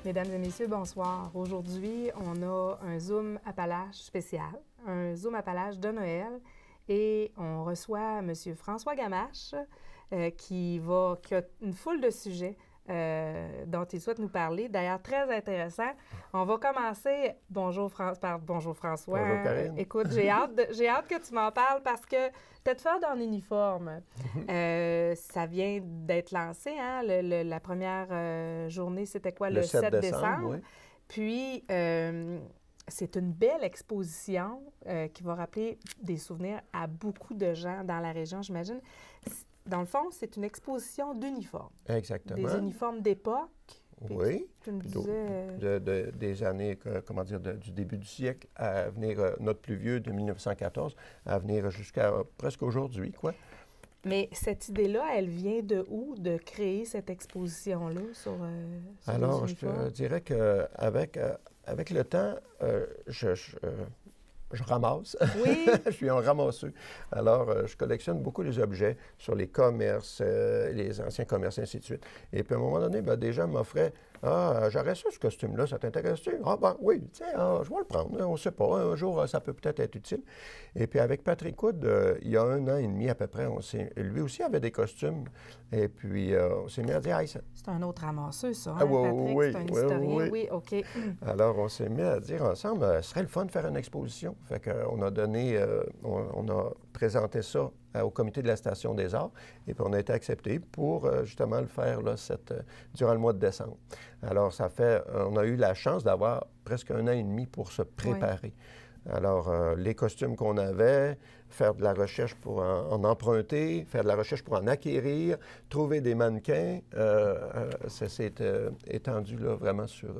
Mesdames et messieurs, bonsoir. Aujourd'hui, on a un Zoom Appalaches spécial, un Zoom Appalaches de Noël, et on reçoit M. François Gamache, qui a une foule de sujets dont il souhaite nous parler. D'ailleurs, très intéressant. On va commencer. Bonjour François. Bonjour Karine. Écoute, j'ai hâte que tu m'en parles parce que Tedford en uniforme, ça vient d'être lancé. Hein? La première journée, c'était quoi? Le 7 décembre. Oui. Puis, c'est une belle exposition qui va rappeler des souvenirs à beaucoup de gens dans la région, j'imagine. Dans le fond, c'est une exposition d'uniformes. Exactement. Des uniformes d'époque. Oui. Tu me disais... Des années, du début du siècle à venir, notre plus vieux de 1914, à venir jusqu'à presque aujourd'hui, quoi. Mais cette idée-là, elle vient de où, de créer cette exposition-là sur Alors, les uniformes? je te dirais qu'avec le temps, je ramasse. Oui. Je suis un ramasseux. Alors, je collectionne beaucoup les objets sur les commerces, les anciens commerces, ainsi de suite. Et puis, à un moment donné, des gens m'offraient « Ah, j'aurais ça, ce costume-là, ça t'intéresse-tu? » « Ah, ben oui, tiens, je vais le prendre. On ne sait pas, un jour, ça peut peut-être être utile. » Et puis, avec Patrick Wood, il y a 1 an et demi à peu près, lui aussi avait des costumes. Et puis, on s'est mis à dire « C'est un autre ramasseux, ça, hein, Ah, oui, Patrick? oui, C'est un oui, historien. oui. Oui, OK. Alors, on s'est mis à dire ensemble, ce serait le fun de faire une exposition. Fait qu'on a donné, on a présenté ça au comité de la Station des Arts, et puis on a été accepté pour justement le faire là, durant le mois de décembre. Alors, on a eu la chance d'avoir presque 1 an et demi pour se préparer. Oui. Alors, les costumes qu'on avait, faire de la recherche pour en emprunter, faire de la recherche pour en acquérir, trouver des mannequins, ça s'est étendu là, vraiment sur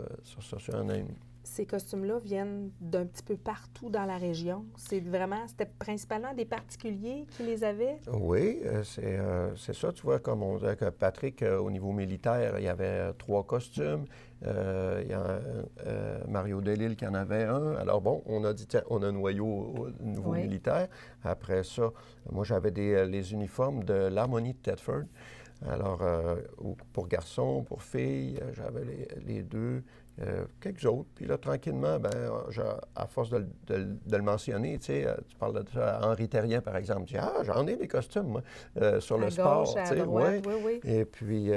1 an et demi. Ces costumes-là viennent d'un petit peu partout dans la région. C'était principalement des particuliers qui les avaient? Oui, c'est ça. Tu vois, comme on disait que Patrick, au niveau militaire, il y avait 3 costumes. Il y a Mario Delille qui en avait un. Alors bon, on a dit, tiens, on a un noyau au niveau militaire. Après ça, moi, j'avais les uniformes de l'Harmonie de Tedford. Alors, pour garçons, pour filles, j'avais les deux. Quelques autres. Puis là, tranquillement, à force de le mentionner, tu sais, tu parles de ça à Henri Terrien, par exemple. Tu dis, j'en ai des costumes, moi, sur le sport. À droite, oui. Et puis,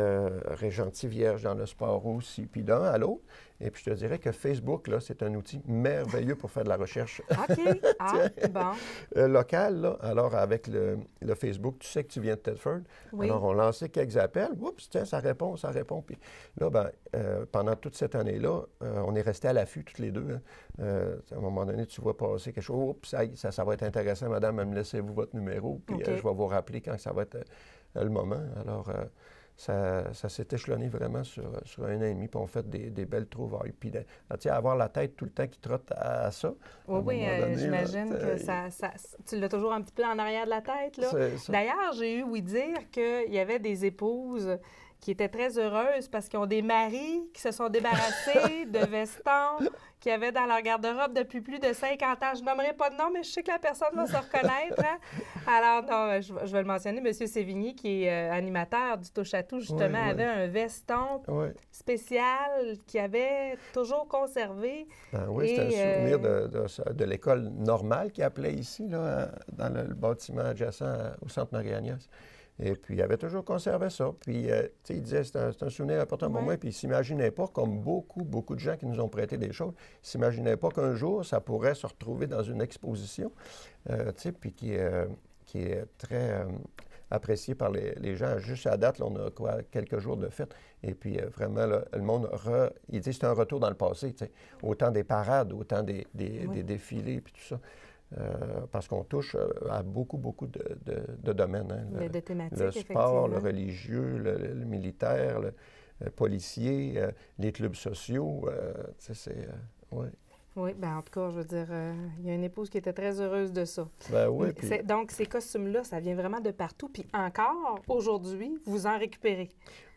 Régent Vierge dans le sport aussi. Puis d'un à l'autre. Et puis, je te dirais que Facebook, là, c'est un outil merveilleux pour faire de la recherche. OK. Bon. Local, là. Alors, avec le Facebook, tu sais que tu viens de Tedford. Oui. Alors, on lançait quelques appels. Oups, tiens, ça répond. Puis là, pendant toute cette année-là, on est restés à l'affût, toutes les deux. Hein. À un moment donné, tu vois passer quelque chose. Oups, ça va être intéressant, madame, laissez-vous votre numéro. Puis je vais vous rappeler quand ça va être le moment. Alors, ça s'est échelonné vraiment sur 1 an et demi, puis on fait des belles trouvailles. Puis, avoir la tête tout le temps qui trotte à ça. Oui, j'imagine que tu l'as toujours un petit peu en arrière de la tête, là. D'ailleurs, j'ai eu ouï dire qu'il y avait des épouses qui étaient très heureuses parce qu'ils ont des maris qui se sont débarrassés de vestons qu'ils avaient dans leur garde-robe depuis plus de 50 ans. Je nommerai pas de nom, mais je sais que la personne va se reconnaître. Hein? Alors, non, je vais le mentionner, M. Sévigny, qui est animateur du Touche-à-tout, justement, avait un veston spécial qu'il avait toujours conservé. Oui, c'est un souvenir de l'école normale qu'il appelait ici, là, dans le bâtiment adjacent au Centre Marie-Agnès. Et puis, il avait toujours conservé ça. Puis, tu sais, il disait, c'est un souvenir important pour moi. Puis, il ne s'imaginait pas, comme beaucoup de gens qui nous ont prêté des choses, il ne s'imaginait pas qu'un jour, ça pourrait se retrouver dans une exposition, tu sais, puis qui est très apprécié par les gens. Juste à date, là, on a quelques jours de fête. Et puis, vraiment, là, le monde, il dit c'est un retour dans le passé, tu sais. Autant des parades, autant des défilés, puis tout ça. Parce qu'on touche à beaucoup de domaines. Hein. De thématiques, le sport, le religieux, le militaire, le policier, les clubs sociaux. Oui, bien, en tout cas, je veux dire, il y a une épouse qui était très heureuse de ça. Ben oui. Donc, ces costumes-là, ça vient vraiment de partout. Puis encore, aujourd'hui, vous en récupérez.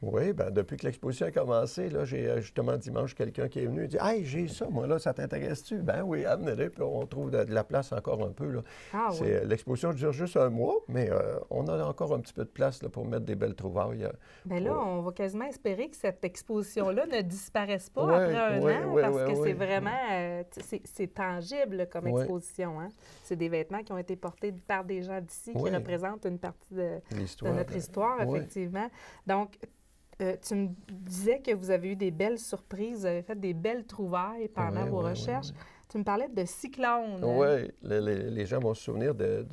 Oui, bien, depuis que l'exposition a commencé, là, j'ai justement dimanche quelqu'un qui est venu et dit « Hey, j'ai ça, moi, là, ça t'intéresse-tu? » Ben oui, amenez-le, puis on trouve de la place encore un peu, là. Ah oui. L'exposition dure juste un mois, mais on a encore un petit peu de place là, pour mettre des belles trouvailles. Bien là, on va quasiment espérer que cette exposition-là ne disparaisse pas après un an, parce que c'est vraiment, c'est tangible comme exposition. Hein? C'est des vêtements qui ont été portés par des gens d'ici qui représentent une partie de notre histoire, effectivement. Donc, tu me disais que vous avez eu des belles surprises, vous avez fait des belles trouvailles pendant vos recherches. Tu me parlais de cyclones. Oui, les gens vont se souvenir des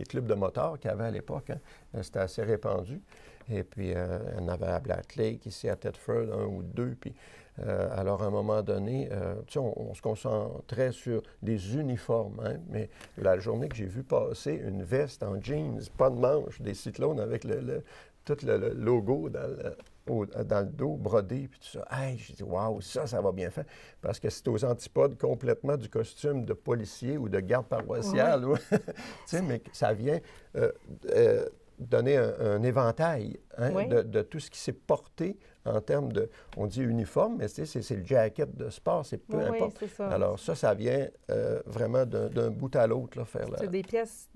clubs de motards qu'il y avait à l'époque. Hein. C'était assez répandu. Et puis, on avait à Black Lake, ici à Thetford, 1 ou 2. Puis, alors, à un moment donné, on se concentrait sur des uniformes. Hein, mais la journée que j'ai vu passer une veste en jeans, pas de manches, des cyclones avec tout le logo dans le dos, brodé, puis tout ça. Hey, j'ai dit, waouh, ça va bien faire. Parce que c'est aux antipodes complètement du costume de policier ou de garde paroissiale. Tu sais, mais ça vient donner un éventail de tout ce qui s'est porté en termes de, on dit uniforme, mais c'est le jacket de sport, c'est peu importe. C'est ça. Alors ça vient vraiment d'un bout à l'autre, là, faire c'est des pièces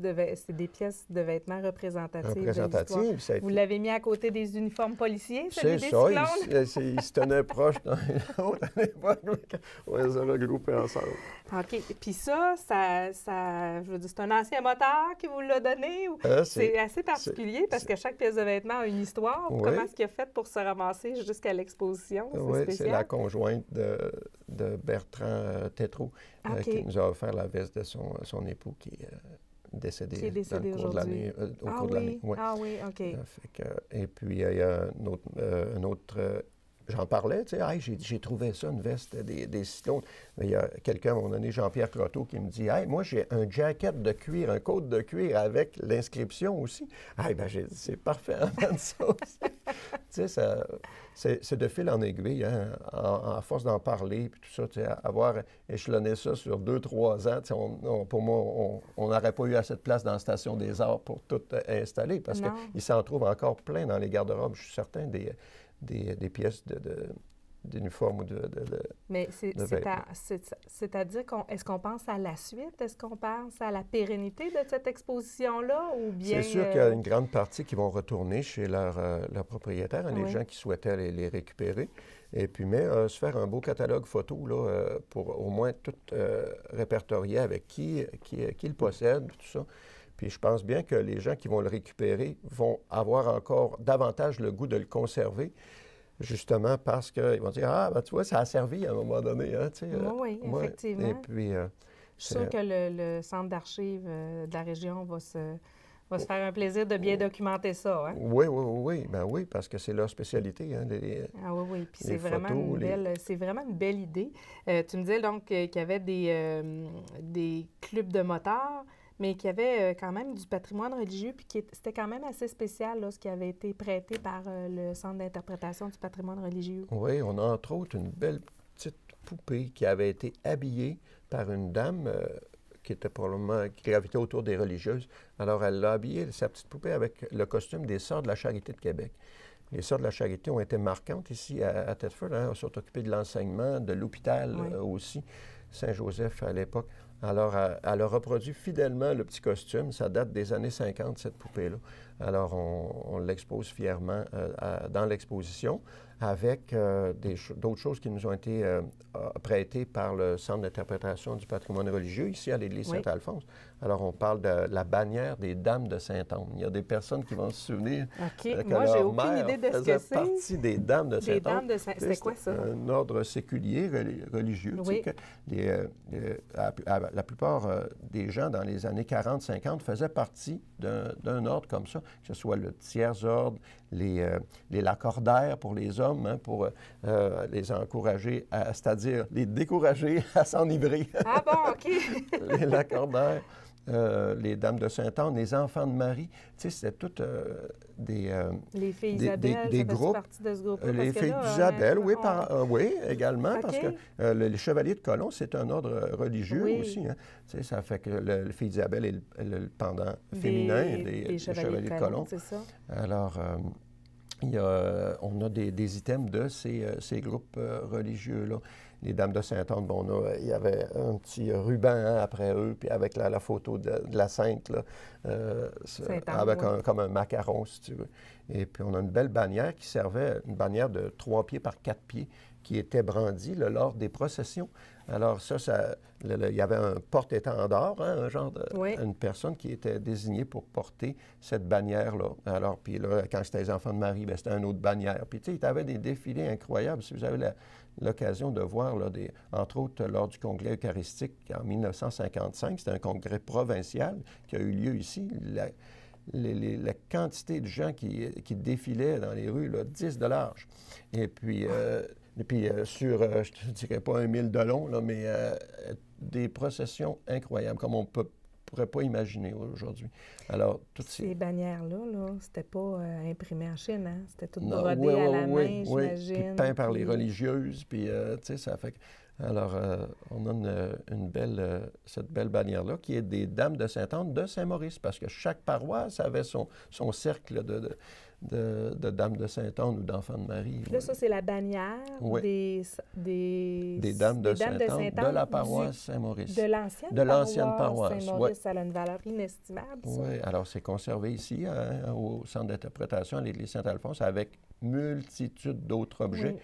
de vêtements représentatives de l'histoire. Vous l'avez mis à côté des uniformes policiers, celui des cyclones? C'est ça, ils se tenaient proches dans l'autre à l'époque, on les a regroupés ensemble. OK. Puis ça, je veux dire, c'est un ancien motard qui vous l'a donné? Ou... c'est assez particulier parce que chaque pièce de vêtement a une histoire. Comment est-ce qu'il a fait pour se ramasser jusqu'à l'exposition? Oui, c'est la conjointe de Bertrand Tétrault qui nous a offert la veste de son époux qui est décédé dans le cours de l'année. Au cours de l'année. Oui. Ah oui, OK. Et puis, il y a un autre j'en parlais, tu sais, hey, j'ai trouvé ça, une veste des cyclones. Mais il y a quelqu'un, à un moment donné, Jean-Pierre Croteau, qui me dit, hey, moi, j'ai un jacket de cuir, un côte de cuir avec l'inscription aussi. Ah, bien, j'ai dit, c'est parfait, amène ça aussi. Tu sais, c'est de fil en aiguille, hein, à force d'en parler, puis tout ça, tu sais, avoir échelonné ça sur 2-3 ans, tu sais, pour moi, on n'aurait pas eu assez de place dans la Station des Arts pour tout installer, parce qu'il s'en trouve encore plein dans les garde-robes, je suis certain, des pièces d'uniforme ou de Mais c'est-à-dire est-ce qu'on pense à la suite? Est-ce qu'on pense à la pérennité de cette exposition-là ou bien... C'est sûr qu'il y a une grande partie qui vont retourner chez leur propriétaire, hein, les gens qui souhaitaient les récupérer. Et puis, se faire un beau catalogue photo là, pour au moins tout répertorier avec qui le possède, tout ça. Puis je pense bien que les gens qui vont le récupérer vont avoir encore davantage le goût de le conserver, justement parce qu'ils vont dire « Ah, ben, tu vois, ça a servi à un moment donné. Hein, tu sais, oui, effectivement. Et puis, je suis sûre que le Centre d'archives de la région va se faire un plaisir de bien documenter ça. Hein? Oui. Ben oui, parce que c'est leur spécialité. Hein, oui. Puis c'est vraiment une belle idée. Tu me disais donc qu'il y avait des clubs de motards, mais qu'il y avait quand même du patrimoine religieux, puis c'était quand même assez spécial, là, ce qui avait été prêté par le Centre d'interprétation du patrimoine religieux. Oui, on a entre autres une belle petite poupée qui avait été habillée par une dame qui gravitait autour des religieuses. Alors, elle l'a habillée, sa petite poupée, avec le costume des Sœurs de la Charité de Québec. Les Sœurs de la Charité ont été marquantes ici à Thetford. Hein, elles sont occupées de l'enseignement, de l'hôpital aussi, Saint-Joseph à l'époque. Alors, elle a reproduit fidèlement le petit costume. Ça date des années 50, cette poupée-là. Alors, on l'expose fièrement dans l'exposition avec d'autres choses qui nous ont été prêtées par le Centre d'interprétation du patrimoine religieux ici à l'Église Saint-Alphonse. Alors, on parle de la bannière des Dames de Saint-Anne. Il y a des personnes qui vont se souvenir que moi, j'ai leur aucune mère idée de ce faisait que c'est. partie des Dames de Saint-Anne. C'est quoi ça? Un ordre séculier religieux. Oui. Tu sais, la plupart des gens dans les années 40-50 faisaient partie d'un ordre comme ça, que ce soit le tiers-ordre, les lacordaires pour les hommes, hein, pour les encourager, c'est-à-dire les décourager à s'enivrer. Ah bon, OK. Les lacordaires, les Dames de Saint-Anne, les Enfants de Marie, tu sais, c'était toutes les filles Isabelle, des groupes. Partie de ce groupe les filles d'Isabelle, oui, également, parce que les Chevaliers de Colomb, c'est un ordre religieux aussi. Hein. Tu sais, ça fait que les filles d'Isabelle est le pendant féminin des Chevaliers de Colomb. C'est ça. Alors, on a des items de ces groupes religieux-là. Les Dames de Sainte-Anne, bon, il y avait un petit ruban après eux, puis avec la photo de la Sainte, là, avec comme un macaron, si tu veux. Et puis, on a une belle bannière qui servait, une bannière de 3 pieds par 4 pieds, qui était brandie là, lors des processions. Alors il y avait un porte-étendard, hein, un genre de... une personne qui était désignée pour porter cette bannière-là. Alors, puis là, quand c'était les enfants de Marie, bien, c'était une autre bannière. Puis, tu sais, il y avait des défilés incroyables. Si vous avez l'occasion de voir, là, entre autres, lors du congrès eucharistique en 1955, c'était un congrès provincial qui a eu lieu ici. La quantité de gens qui défilaient dans les rues, là, 10 de large. Et puis sur, je ne dirais pas 1 000 de long, là, mais des processions incroyables, comme on ne pourrait pas imaginer aujourd'hui. Alors, toutes ces bannières-là, c'était pas imprimé en Chine, hein? C'était tout brodé à la main, j'imagine. Puis peint par les religieuses, puis, tu sais, ça fait... Alors, on a cette belle bannière-là qui est des Dames de Sainte-Anne de Saint-Maurice, parce que chaque paroisse avait son cercle de Dames de Sainte-Anne ou d'Enfants de Marie. Puis là, ça, c'est la bannière des Dames de Sainte-Anne de la paroisse Saint-Maurice. De l'ancienne paroisse Saint-Maurice. Ça a une valeur inestimable, ça. Oui, alors c'est conservé ici, hein, au centre d'interprétation à l'église Saint-Alphonse, avec multitude d'autres objets.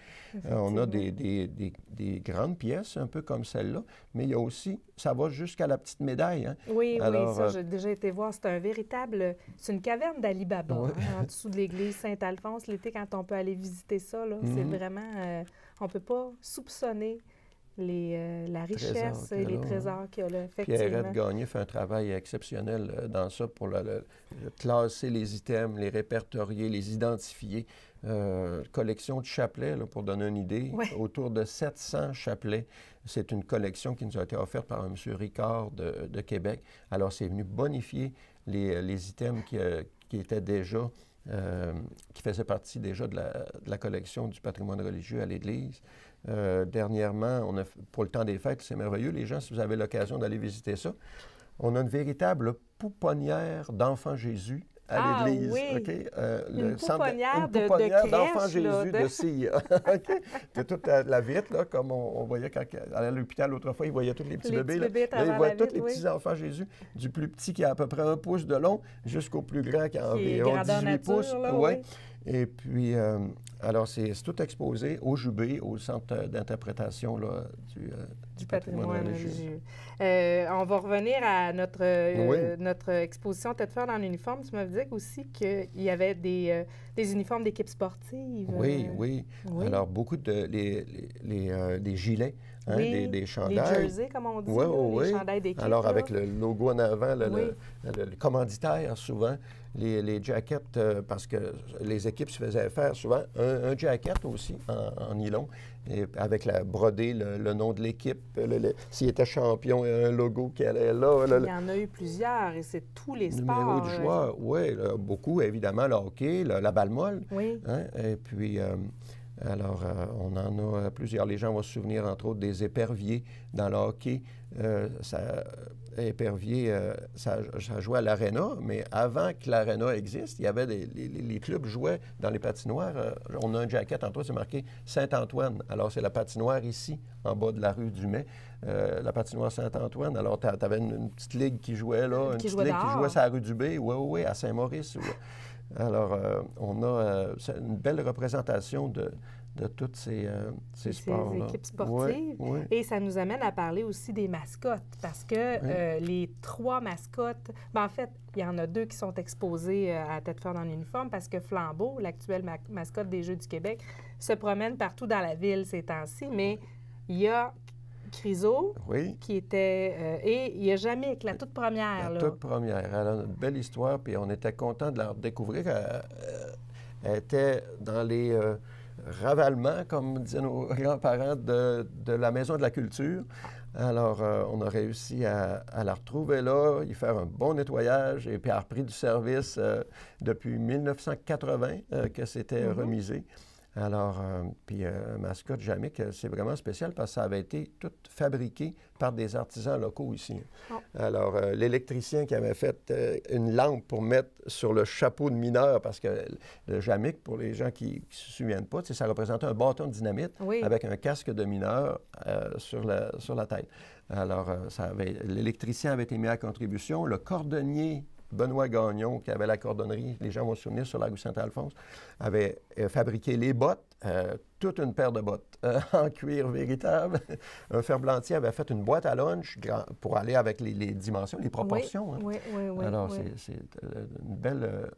On a des grandes pièces, un peu comme celle-là, mais il y a aussi, ça va jusqu'à la petite médaille. Hein. Oui, alors, ça, j'ai déjà été voir. C'est une caverne d'Ali Baba, hein, en dessous de l'église Saint-Alphonse. L'été, quand on peut aller visiter ça, là, c'est vraiment, on ne peut pas soupçonner la richesse et les trésors qu'il y a là, effectivement. Pierrette Gagné fait un travail exceptionnel dans ça pour classer les items, les répertorier, les identifier. Collection de chapelets, là, pour donner une idée, autour de 700 chapelets. C'est une collection qui nous a été offerte par un M. Ricard de Québec. Alors, c'est venu bonifier les items qui étaient déjà, qui faisaient partie déjà de la collection du patrimoine religieux à l'Église. Dernièrement, pour le temps des fêtes, c'est merveilleux. Les gens, si vous avez l'occasion d'aller visiter ça, on a une véritable pouponnière d'enfant Jésus à l'Église. Oui. Okay? Une pouponnière d'enfant Jésus de CIA. Okay? C'est toute la vitre, là, comme on voyait quand à l'hôpital autrefois, ils voyaient tous les petits bébés. Là, ils voient tous les petits enfants Jésus, du plus petit qui a à peu près 1 pouce de long jusqu'au plus grand qui a environ 18 pouces. Là, Et puis, alors, c'est tout exposé au Jubé, au centre d'interprétation du patrimoine religieux. On va revenir à notre exposition Tête forte en uniforme. Tu m'avais dit aussi qu'il y avait des uniformes d'équipe sportive. Oui. Alors, beaucoup des gilets, hein, des chandails. Les jerseys, comme on dit, les chandails d'équipe. Alors, avec le logo en avant, le commanditaire, souvent, les jackets, parce que les équipes se faisaient faire souvent un jacket aussi en nylon, et avec la brodée, le nom de l'équipe, s'il était champion, un logo qui allait là. Il y en a eu plusieurs, et c'est tous les sports. Numéro du joueur, oui, beaucoup, évidemment, le hockey, la balle molle. Oui. Hein, et puis... alors, on en a plusieurs. Les gens vont se souvenir, entre autres, des éperviers dans le hockey. Ça jouait à l'aréna, mais avant que l'aréna existe, il y avait les clubs jouaient dans les patinoires. On a un jacket, entre autres, c'est marqué Saint-Antoine. Alors, c'est la patinoire ici, en bas de la rue du Mai, la patinoire Saint-Antoine. Alors, tu avais une petite ligue qui jouait là, une petite ligue qui jouait sur la rue du Bay, oui, à Saint-Maurice. Alors, on a une belle représentation de tous ces sports-là. Ces équipes sportives. Oui. Et ça nous amène à parler aussi des mascottes, parce que les 3 mascottes, en fait, il y en a 2 qui sont exposées à Tête forte en uniforme, parce que Flambeau, l'actuelle mascotte des Jeux du Québec, se promène partout dans la ville ces temps-ci, mais il y a Chryso, qui était... et il y a Jamique, la toute première. La toute première. Elle a une belle histoire, puis on était content de la découvrir. Elle était dans les ravalements, comme disaient nos grands-parents, de la Maison de la Culture. Alors, on a réussi à la retrouver là, y faire un bon nettoyage, et puis elle a repris du service depuis 1980 que c'était remisé. Alors, puis mascotte Jamic, c'est vraiment spécial parce que ça avait été tout fabriqué par des artisans locaux ici. Oh. Alors, l'électricien qui avait fait une lampe pour mettre sur le chapeau de mineur, parce que le Jamic, pour les gens qui ne se souviennent pas, ça représentait un bâton de dynamite avec un casque de mineur sur la tête. Alors, l'électricien avait été mis à contribution. Le cordonnier Benoît Gagnon, qui avait la cordonnerie, les gens vont se souvenir, sur la rue Saint-Alphonse, avait fabriqué les bottes, toute une paire de bottes en cuir véritable. Un ferblantier avait fait une boîte à lunch pour aller avec les dimensions, les proportions. Oui, hein. oui. Alors, c'est une belle...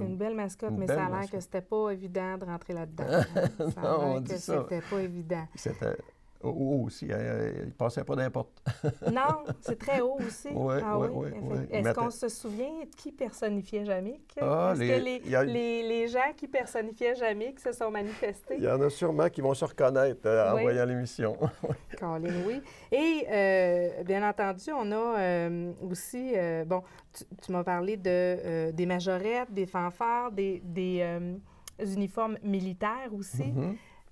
une belle mascotte, mais ça a l'air que c'était pas évident de rentrer là-dedans. Ça a l'air que c'était pas évident. C'était... haut aussi, il ne passait pas n'importe. Non, c'est très haut aussi. Oui. Est-ce qu'on se souvient qui personnifiait Jamic? Est-ce que les gens qui personnifiaient Jamic se sont manifestés? Il y en a sûrement qui vont se reconnaître en voyant l'émission. Colin, oui. Et bien entendu, on a aussi, tu m'as parlé des majorettes, des fanfares, des uniformes militaires aussi,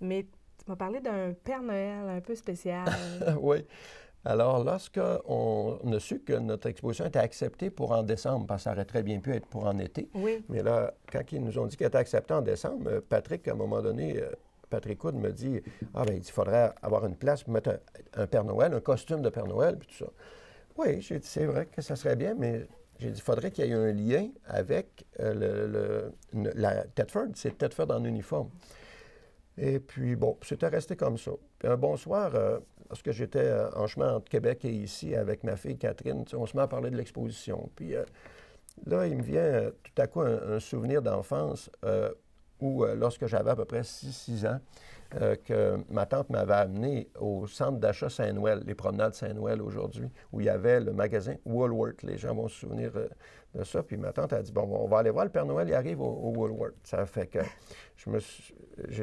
mais tu m'as parlé d'un Père Noël un peu spécial. Oui. Alors, lorsqu'on a su que notre exposition était acceptée pour en décembre, parce que ça aurait très bien pu être pour en été, mais là, quand ils nous ont dit qu'elle était acceptée en décembre, Patrick, à un moment donné, Patrick Hood me dit « Ah, bien, il faudrait avoir une place pour mettre un Père Noël, un costume de Père Noël, puis tout ça. » Oui, j'ai dit « C'est vrai que ça serait bien, mais... » J'ai dit, il faudrait qu'il y ait un lien avec la Thetford. C'est Thetford en uniforme. Et puis, bon, c'était resté comme ça. Puis un bon soir, lorsque j'étais en chemin entre Québec et ici avec ma fille Catherine, on se met à parler de l'exposition. Puis là, il me vient tout à coup un souvenir d'enfance où, lorsque j'avais à peu près 6 ans, que ma tante m'avait amené au centre d'achat Saint-Noël, les promenades Saint-Noël aujourd'hui, où il y avait le magasin Woolworth. Les gens vont se souvenir de ça. Puis ma tante a dit, bon, on va aller voir le Père Noël, il arrive au Woolworth. Ça fait que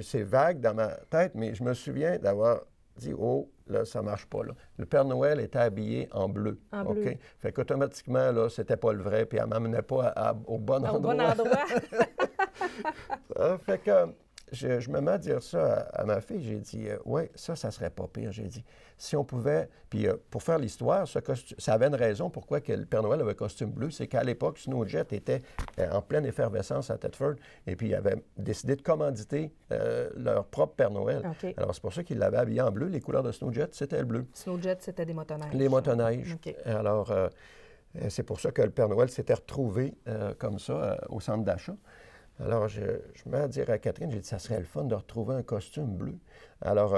c'est vague dans ma tête, mais je me souviens d'avoir dit, oh, là, ça marche pas, là. Le Père Noël était habillé en bleu. En bleu. OK? Fait qu'automatiquement, là, c'était pas le vrai, puis elle m'amenait pas au bon endroit. Au bon endroit. Ça fait que je me mets à dire ça à ma fille. J'ai dit, oui, ça serait pas pire. J'ai dit, si on pouvait... Puis pour faire l'histoire, ça avait une raison pourquoi que le Père Noël avait un costume bleu. C'est qu'à l'époque, Snowjet était en pleine effervescence à Thetford. Et puis, ils avaient décidé de commanditer leur propre Père Noël. Okay. Alors, c'est pour ça qu'ils l'avaient habillé en bleu. Les couleurs de Snowjet, c'était le bleu. Snowjet, c'était des motoneiges. Les motoneiges. Okay. Alors, c'est pour ça que le Père Noël s'était retrouvé comme ça au centre d'achat. Alors, je me mets à dire à Catherine, j'ai dit, ça serait le fun de retrouver un costume bleu. Alors,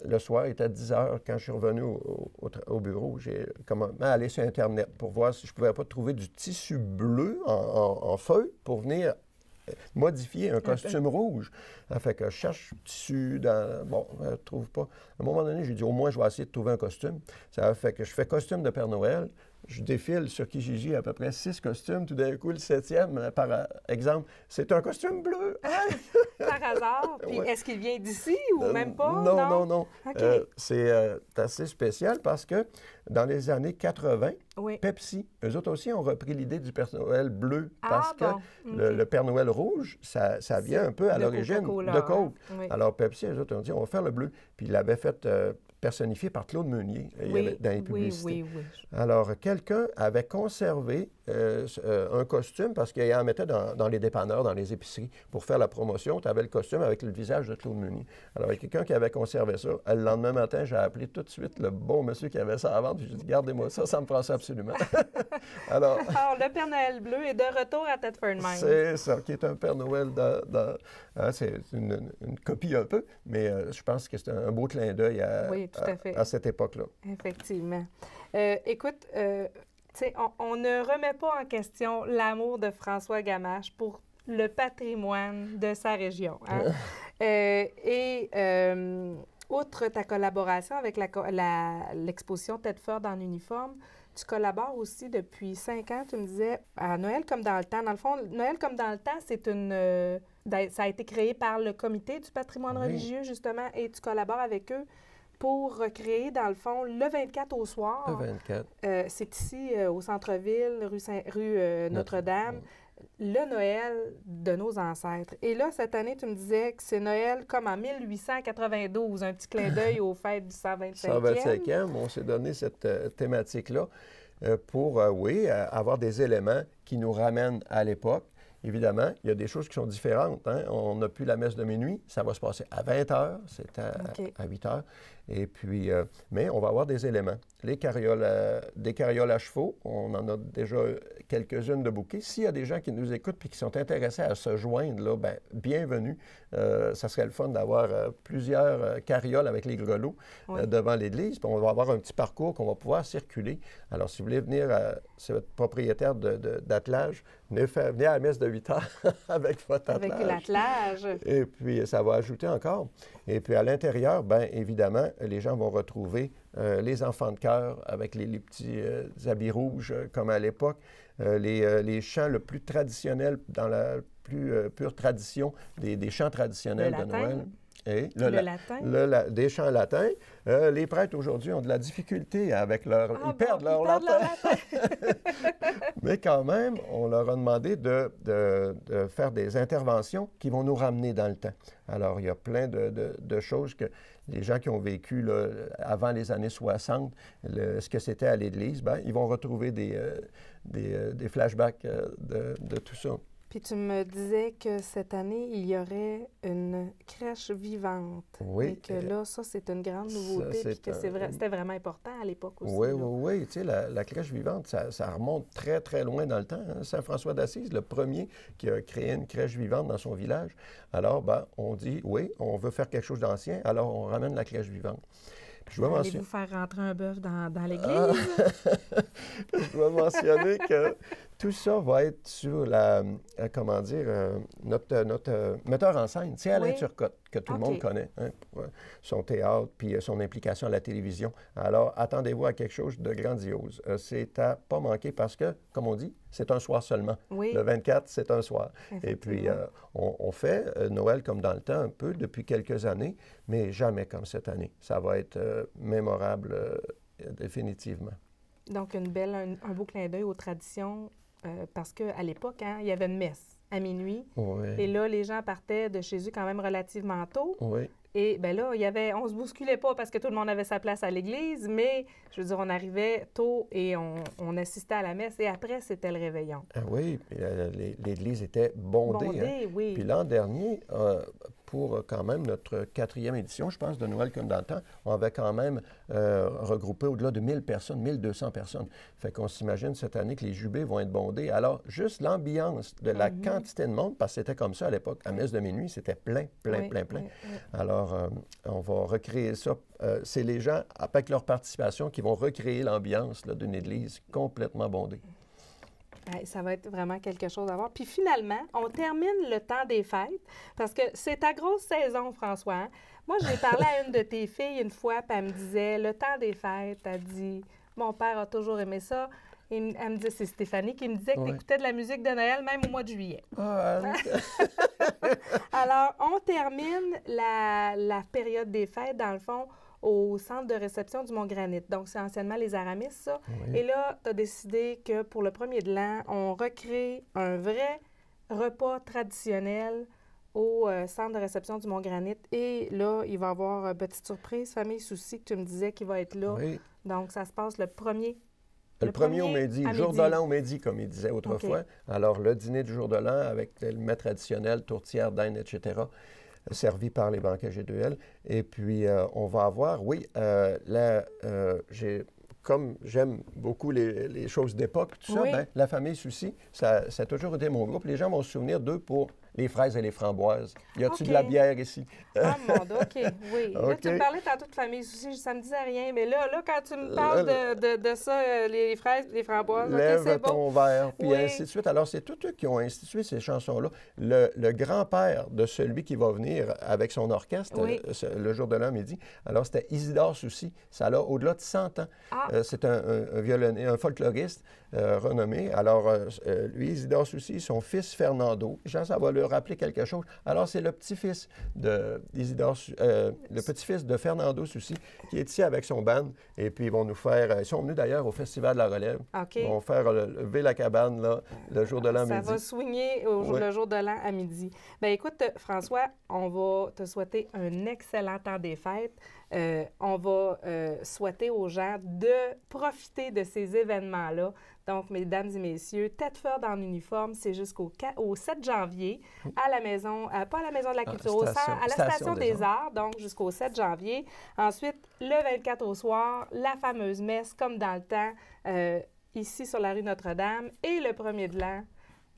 le soir, il était 10 heures. Quand je suis revenu au bureau, j'ai commencé à aller sur Internet pour voir si je ne pouvais pas trouver du tissu bleu en feuille pour venir modifier un costume rouge. Ça fait que je cherche tissu dans... Bon, je ne trouve pas. À un moment donné, j'ai dit, au moins, je vais essayer de trouver un costume. Ça fait que je fais costume de Père Noël. Je défile sur Kijiji à peu près 6 costumes. Tout d'un coup, le 7e, par exemple, c'est un costume bleu. Par hasard. Puis est-ce qu'il vient d'ici ou même pas? Non. Okay. C'est assez spécial parce que dans les années 80, Pepsi, eux autres aussi ont repris l'idée du Père Noël bleu parce que le Père Noël rouge, ça vient un peu à l'origine de Coke. Oui. Alors Pepsi, eux autres ont dit, on va faire le bleu. Puis ils l'avaient fait... personnifié par Claude Meunier dans les publicités. Oui. Alors, quelqu'un avait conservé un costume parce qu'il en mettait dans les dépanneurs, dans les épiceries. Pour faire la promotion, tu avais le costume avec le visage de Claude Meunier. Alors, il y a quelqu'un qui avait conservé ça. Le lendemain matin, j'ai appelé tout de suite le bon monsieur qui avait ça à vendre. J'ai dit, gardez-moi ça me prend ça absolument. Alors, le Père Noël bleu est de retour à Thetford Mines. C'est ça, qui est un Père Noël c'est une copie un peu, mais je pense que c'est un beau clin d'œil à cette époque-là. Effectivement. Écoute, on ne remet pas en question l'amour de François Gamache pour le patrimoine de sa région. Hein? Outre ta collaboration avec l'exposition Thetford en uniforme, tu collabores aussi depuis 5 ans, tu me disais, à Noël comme dans le temps. Dans le fond, Noël comme dans le temps, c'est ça a été créé par le Comité du patrimoine religieux, justement, et tu collabores avec eux pour recréer, dans le fond, le 24 au soir. Le 24. C'est ici, au centre-ville, rue Notre-Dame. le Noël de nos ancêtres. Et là, cette année, tu me disais que c'est Noël comme en 1892, un petit clin d'œil aux fêtes du 125e. 125e, on s'est donné cette thématique-là pour, avoir des éléments qui nous ramènent à l'époque. Évidemment, il y a des choses qui sont différentes. Hein? On n'a plus la messe de minuit, ça va se passer à 20 h, c'est à 8 h. Et puis, mais on va avoir des éléments. Des carrioles à chevaux, on en a déjà quelques-unes de bouquets. S'il y a des gens qui nous écoutent et qui sont intéressés à se joindre, là, bien, bienvenue. Ça serait le fun d'avoir plusieurs carrioles avec les grelots devant l'église. Puis on va avoir un petit parcours qu'on va pouvoir circuler. Alors, si vous voulez venir, si vous êtes propriétaire d'attelage, venez à la messe de 8 h avec votre attelage. Avec l'attelage. Et puis, ça va ajouter encore. Et puis, à l'intérieur, bien évidemment, les gens vont retrouver les enfants de chœur avec les petits habits rouges, comme à l'époque. Les chants le plus traditionnels, dans la plus pure tradition des chants traditionnels de Noël. Et le latin. Des chants latins. Les prêtres, aujourd'hui, ont de la difficulté avec leur... ils perdent leur latin. Mais quand même, on leur a demandé de faire des interventions qui vont nous ramener dans le temps. Alors, il y a plein de choses que les gens qui ont vécu là, avant les années 60, ce que c'était à l'Église, bien, ils vont retrouver des flashbacks de tout ça. Puis tu me disais que cette année, il y aurait une crèche vivante. Oui. Et que là, ça, c'est une grande nouveauté, puis que c'était vraiment important à l'époque aussi. Oui. Tu sais, la crèche vivante, ça remonte très, très loin dans le temps. Hein? Saint François d'Assise, le premier qui a créé une crèche vivante dans son village. Alors, ben, on dit, oui, on veut faire quelque chose d'ancien, alors on ramène la crèche vivante. Allez-vous faire rentrer un bœuf dans l'église? Je dois mentionner que tout ça va être sur notre metteur en scène. C'est Alain Turcotte, que tout le monde connaît, hein, pour son théâtre puis son implication à la télévision. Alors, attendez-vous à quelque chose de grandiose. C'est à pas manquer parce que, comme on dit, c'est un soir seulement. Oui. Le 24, c'est un soir. Et puis, on fait Noël comme dans le temps un peu depuis quelques années, mais jamais comme cette année. Ça va être mémorable définitivement. Donc, un beau clin d'œil aux traditions, parce qu'à l'époque, hein, il y avait une messe à minuit. Oui. Et là, les gens partaient de chez eux quand même relativement tôt. Oui. Et bien là, on se bousculait pas parce que tout le monde avait sa place à l'église, mais je veux dire, on arrivait tôt et on assistait à la messe. Et après, c'était le réveillon. Ah oui, l'église était bondée. Hein? Oui. Puis l'an dernier, pour quand même notre 4e édition, je pense, de Noël comme dans le temps, on avait quand même regroupé au-delà de 1000 personnes, 1200 personnes. Fait qu'on s'imagine cette année que les jubés vont être bondés. Alors, juste l'ambiance de la quantité de monde, parce que c'était comme ça à l'époque. À messe de minuit, c'était plein. Alors, on va recréer ça. C'est les gens, avec leur participation, qui vont recréer l'ambiance d'une église complètement bondée. Ça va être vraiment quelque chose à voir. Puis finalement, on termine le temps des fêtes, parce que c'est ta grosse saison, François. Hein? Moi, j'ai parlé à une de tes filles une fois, puis elle me disait, le temps des fêtes, elle dit, mon père a toujours aimé ça. Et elle me dit, c'est Stéphanie qui me disait que tu écoutais de la musique de Noël même au mois de juillet. Alors, on termine la période des fêtes, dans le fond, au centre de réception du Mont-Granit. Donc, c'est anciennement les Aramis, ça. Oui. Et là, tu as décidé que pour le premier de l'an, on recrée un vrai repas traditionnel au centre de réception du Mont-Granit. Et là, il va y avoir une petite surprise, Famille Souci, que tu me disais qu'il va être là. Oui. Donc, ça se passe le premier. Le premier au midi, jour de l'an au midi, comme il disait autrefois. Okay. Alors, le dîner du jour de l'an avec le mets traditionnel, tourtière, dinde, etc., servi par les banquets G2L. Et puis, on va avoir, comme j'aime beaucoup les choses d'époque, tout ça, bien, la famille Souci, ça a toujours été mon groupe. Les gens vont se souvenir d'eux pour les fraises et les framboises. Y a-t-il de la bière ici? Ah, mon Dieu, OK, oui. Là, tu me parlais tantôt de famille Souci, ça me disait rien, mais là quand tu me parles de ça, les fraises et les framboises, lève c'est bon. ton verre, puis ainsi de suite. Alors, c'est tous eux qui ont institué ces chansons-là. Le grand-père de celui qui va venir avec son orchestre le jour de l'an midi, alors c'était Isidore Souci. Ça a au-delà de 100 ans. C'est un violoniste, un folkloriste renommé. Alors, lui, Isidore Souci, son fils Fernando, les gens, ça va leur rappeler quelque chose. Alors, c'est le petit-fils le petit-fils de Fernando Soucy qui est ici avec son band. Et puis, ils vont nous faire... Ils sont venus d'ailleurs au Festival de la Relève. OK. Ils vont faire lever la cabane, là, le jour de l'an midi. Ça va swinger le jour de l'an à midi. Bien, écoute, François, on va te souhaiter un excellent temps des fêtes. On va souhaiter aux gens de profiter de ces événements-là. Donc, mesdames et messieurs, Thetford en uniforme, c'est jusqu'au 7 janvier à la maison, pas à la Maison de la Culture, à la Station des Arts, donc jusqu'au 7 janvier. Ensuite, le 24 au soir, la fameuse messe, comme dans le temps, ici sur la rue Notre-Dame. Et le 1er de l'an,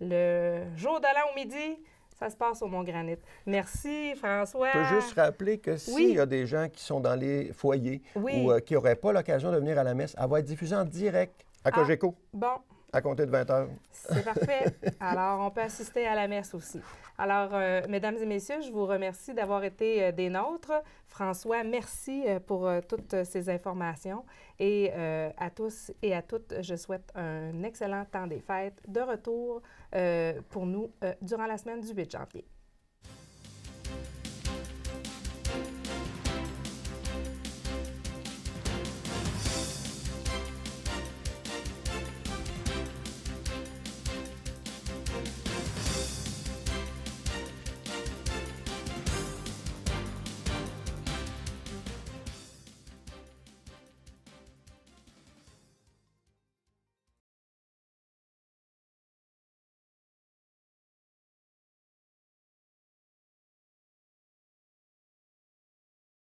le jour de l'an au midi, ça se passe au Mont-Granit. Merci, François. Je peux juste rappeler que s'il y a des gens qui sont dans les foyers ou qui n'auraient pas l'occasion de venir à la messe, elle va être diffusée en direct à Cogeco. Bon. À compter de 20 heures. C'est parfait. Alors, on peut assister à la messe aussi. Alors, mesdames et messieurs, je vous remercie d'avoir été des nôtres. François, merci pour toutes ces informations. Et à tous et à toutes, je souhaite un excellent temps des fêtes de retour pour nous durant la semaine du 8 janvier.